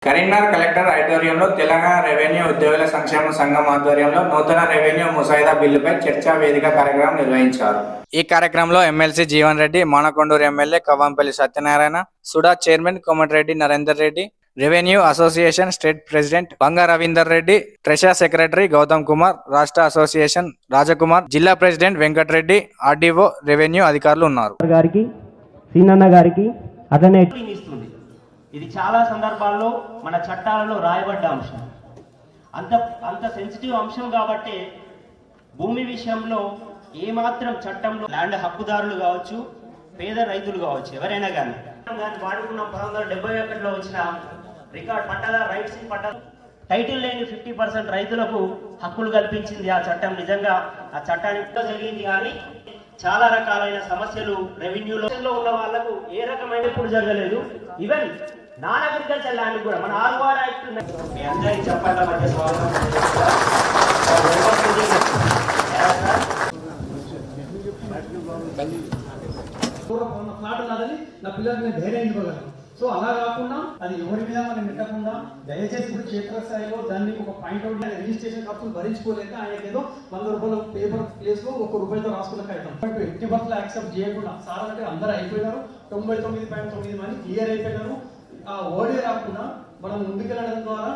Karimnagar collector ఆడిటోరియంలో Telangana revenue ఉద్యోగుల సంక్షేమ సంఘం ఆధ్వర్యంలో నూతన రెవెన్యూ ముసాయిదా బిల్లుపై చర్చా వేదిక కార్యక్రమం నిర్వహించారు. ఈ కార్యక్రమంలో MLC Jeevan Reddy, Manakondur MLA Kavvampalli Satyanarayana, SUDA chairman Komatireddy Narender Reddy, revenue association state president Banga Ravinder Reddy, treasurer secretary Gautam Kumar, రాష్ట్ర అసోసియేషన్ రాజకుమార్, జిల్లా ప్రెసిడెంట్ వెంకటరెడ్డి, ఆర్డీఓ, రెవెన్యూ అధికారులు ఉన్నారు. ఇది చాలా సందర్భాల్లో మన చట్టాలలో రాయబడ్డ అంశం. అంత సెన్సిటివ్ అంశం కాబట్టి భూమి విషయంలో ఏమాత్రం చట్టంలో ల్యాండ్ హక్కుదారులు కావచ్చు, పేద రైతులు కావచ్చు, ఎవరైనా కానీ వాడుకున్న 1971లో వచ్చిన రికార్డ్ పట్టాదారు రైట్స్ టైటిల్ లేని 50% రైతులకు హక్కులు కల్పించింది ఆ చట్టం. నిజంగా ఆ చట్టానికి జరిగింది. కానీ చాలా రకాలైన సమస్యలు రెవెన్యూలో ఉన్న వాళ్ళకు ఏ రకమైన ఇప్పుడు జరగలేదు. ఈవెన్ నాన్ అగ్రికల్చర్ ల్యాండ్ కూడా మన ఆర్ఓఆర్ యాక్ట్ మీ అందరికీ చెప్పాల మధ్య స్వాగతం. నా పిల్లలకు నేను ధైర్యం ఇవ్వగలను. సో అలా కాకుండా అది ఎవరి మీద మనం పెట్టకుండా దయచేసి ఇప్పుడు క్షేత్రస్థాయిలో దాన్ని ఒక పాయింట్ అవుట్ రిజిస్ట్రేషన్ ఖర్చులు భరించుకోలేక ఆయనకి ఏదో 100 రూపాయల పేపర్ ప్లేస్ లో 1 రూపాయతో రాసుకున్న కాగితం 80% యాక్సెప్ట్ చేయకుండా సార్ అంటే అందరూ అయిపోయినారు. 99.9 మంది క్లియర్ అయిపోయినారు. ఆ ఓడే రాకుండా మనం ముందుకెళ్ళడం ద్వారా